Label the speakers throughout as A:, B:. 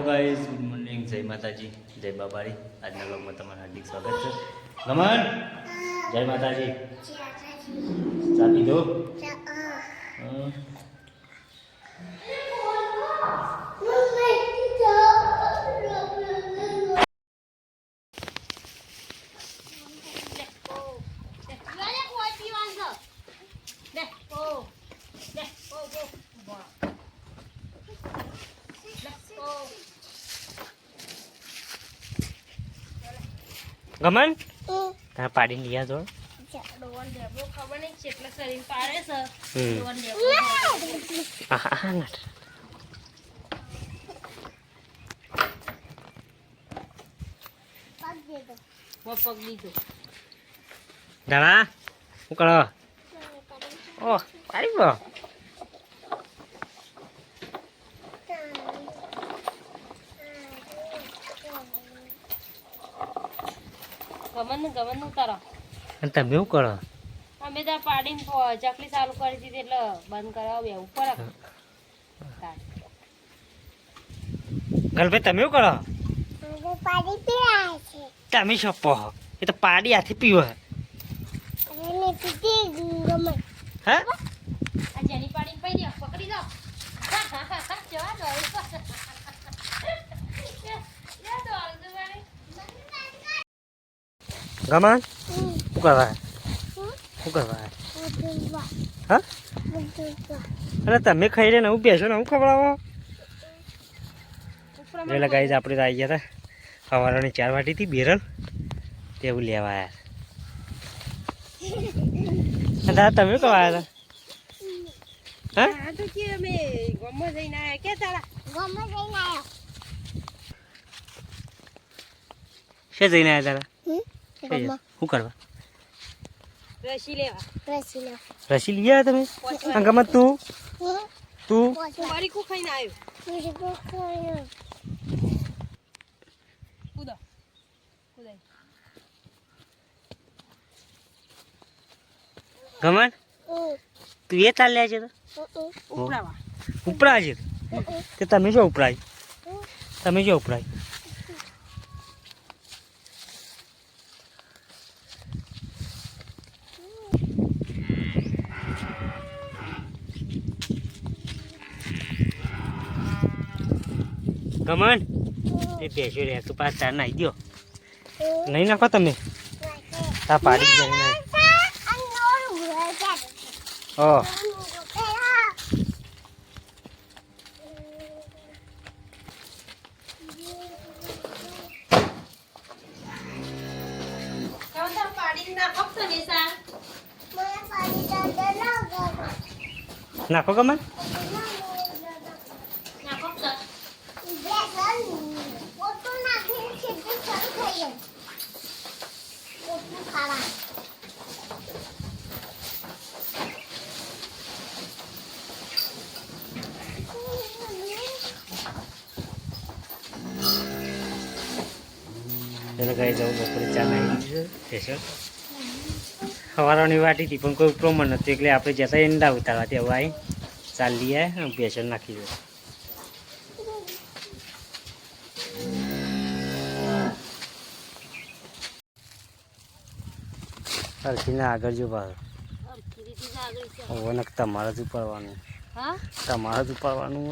A: Guys good morning, જય માતાજી, જય બાબારી. આજના વ્લોગમાં તમારું હાર્દિક સ્વાગત છે. ગમન, જય માતાજી. ચા પીધો? ગમન તારા પાડીને લીયા જો
B: ખબર નહીં કેટલા શરીર પાડે છે. પગ દીધો
A: દાણા શું કરો? ઓહ પાડી ગયો.
B: ગમન ઉતારો.
A: અને તમે શું કરો?
B: અમે ત્યાં પાડીને ચકલી ચાલુ કરી દીધી એટલે બંધ કરાવો બે ઉપર.
A: ગલભાઈ તમે શું કરો? તમે શપો એ તો પાડી હાથી પીવો. હા
B: આ જેની પાડીને પડી દો, પકડી દો. જવા દો.
A: ગમન શું કરવા? શું કરવા? હા અરે તમે ખાઈ રે ને હું બેસો ને હું ખવડાવો. એટલે ગાઈઝ આપણે તો આવી ગયા હતા સવારની 4 વાટીથી બેરલ તેવું લેવા આવ્યા. દાદા તમે કહો આવ્યા હતા? હા
B: તો કે અમે ગમમાં જઈને આવ્યા. કે તારા ગમમાં જઈને આવ્યો.
A: છે જઈને આવ્યા તારા? શું કરવા?
B: રસી લેવા.
A: રસી લઈ આવ્યા તમે? ગમત તું
B: મારી કુ ખાઈને આવ્યો. કૂદો કૂદાય.
A: ગમન તું એ ચાલ્યા છે તો
B: ઉપરાવા
A: ઉપરા છે તે તમે જો ઉપરાય તમે જો ઉપરાય. ગમન એ બેસ્યો રે તું પાછ ચાર નાખી દો. નહીં નાખો તમે તા પાડી જાય ને. ઓ નાખો ગમન. ચાલો ગાઈ જાઉં બપોરે ચા નાખી સ્પેશિયલ સવારોની વાટી હતી પણ કોઈ પ્રમાણ નહોતું એટલે આપણે જતા ઈંડા ઉતારવા તે હવે આવી ચાલી આવે સ્પેશિયલ નાખી દો. હરખીને આગળ જો ભાવ હવે તમારે જ ઉપાડવાનું. તમારે જ ઉપાડવાનું.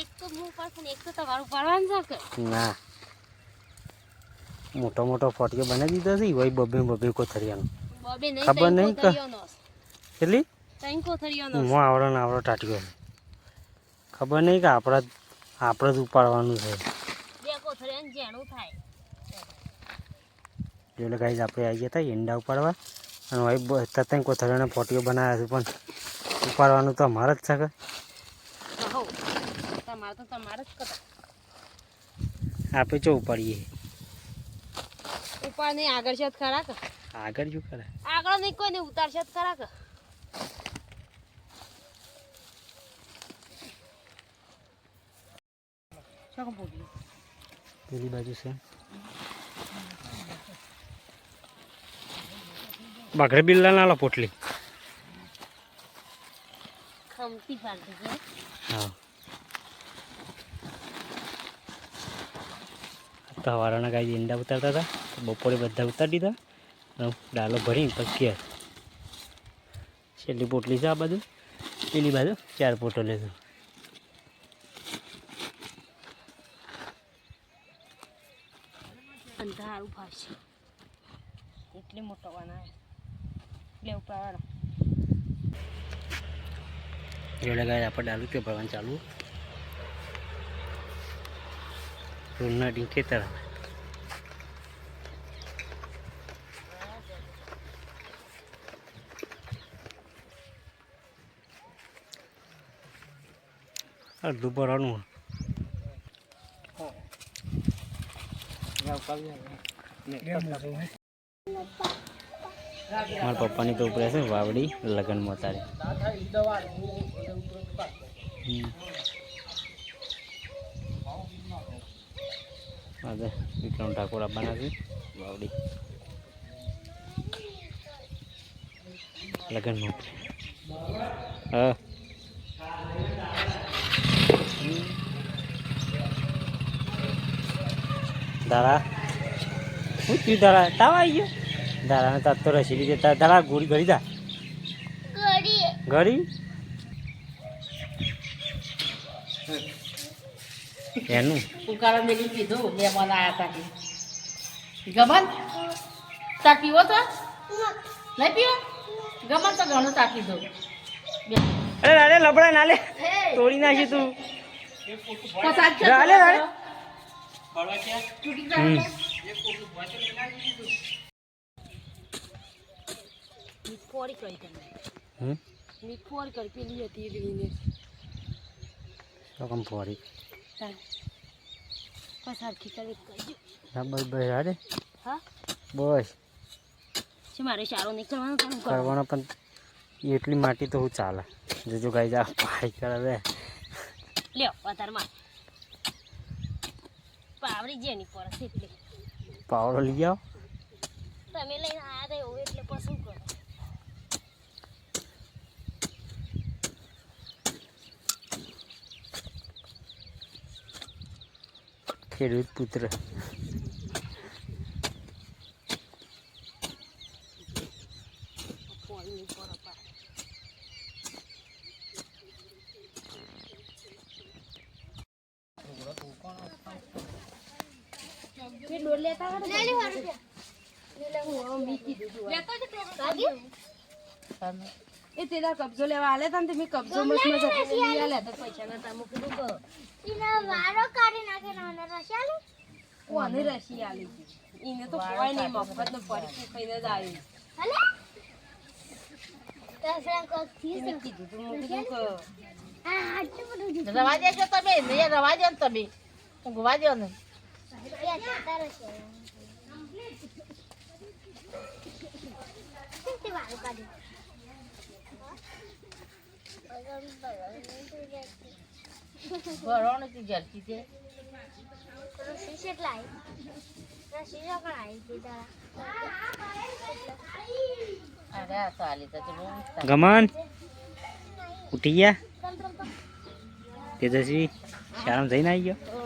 B: એક તો હું પાછું એક તો તમારું પાડવાનું છે કે
A: ના મોટો મોટો ફોટીઓ બનાવી દીધો છે ભાઈ બબે કોથળિયાનો. ખબર નહીં કેટલી હું આવડો ને આવડો ટાટ્યો છે. ખબર નહીં કે આપણે જ ઉપાડવાનું છે. એટલે ગાઈઝ આપણે આવી ગયા હતા ઈંડા ઉપાડવા અને ભાઈ તત્તા કોથળીઓને ફોટીઓ બનાવ્યા છે પણ ઉપાડવાનું તો અમારે જ છે કે આપણે જો ઉપાડીએ.
B: ઉપાડ નહીં આગળ છે ખરા કે
A: આગળ શું કરે?
B: આગળ નહીં કોઈ નહીં ઉતારશે ખરા કે.
A: પેલી બાજુ છે બાઘરે બિલ્લા ના લો પોટલી.
B: ખમતી ફાલતી છે.
A: હા તો હવારાના ગાય ઈંડા ઉતારતા હતા, બપોરે બધા ઉતારી દીધા અને ડાલો ભરીને પછી ઘેર. છેલ્લી પોટલી છે આ બાજુ, પેલી બાજુ 4 પોટલીઓ છે.
B: અંધારું ફાવશે એટલે મોટો બનાવે એટલે ઉપાડવાનો.
A: જોડે ગાય આપણે ડાલું કે ભરવાનું ચાલુ રોડના ડી ખેતર. અડધું ભરવાનું. મારા પપ્પાની તો ઉપરે છે વાવડી લગ્નમાં તારે. વિક્રમ ઠાકોર આવવાના છે વાવડી લગ્નમાં. હા દારા શું થયું? દારા તાવ આવી ગયો? દારાને તાર તો રસી લીધે દારા ગોળી ગળી જા ગળી એનું
C: ઉકાળો મેલી પીધું. મહેમાન આવ્યા હતા ગમન ચા પીવો તો નહીં પીવો? ગમન તો ઘણું ચા પીધું.
A: અરે રાડે લબડા નાલે તોડી નાખી તું. રાડે રાડે
B: મીઠોરી કરી તમે મીઠોરી કરી પેલી હતી રીને
A: તો કમ ફોરી
B: પસારખી કરી કરજો.
A: હા બસ બસ રાડે
B: હા
A: બસ
B: છે મારે સારો નહીં કરવાનો
A: કરવાનો પણ એટલી માટી તો હું ચાલે. જોજો ગાઈ જા પાઈ કરે
B: લ્યો વધારમાં પાવડી જેની પર એટલે
A: પાવડો લઈ આવો.
B: તમે લઈને આવ્યા હતા એવું એટલે પસંદ કરો.
A: ખેડૂત પુત્ર
B: એ તેરા કબજો લેવા આલે તા ને મેં કબજો મસ્ત મસ્ત લઈ આલે તો પૈસા ના તા મૂકી દો ઈના વારો કાઢી નાખે ને રશિયા લે કોને રશિયા આલી ઈને તો કોઈ નહીં મફત ને પડી ખાઈને જ આવી હલે તસરા કો થી મેં કીધું તું મૂકી દો આ આટલું બધું
C: રવા દેશો તમે ને રવા દો ને તમે ઊંઘવા દો ને ઘરો નથી જલતી છે. અરે આ તો આલી તો
A: ગમન ઉઠી ગયા તેજસ્વી શાળામાં જઈને આવી ગયો.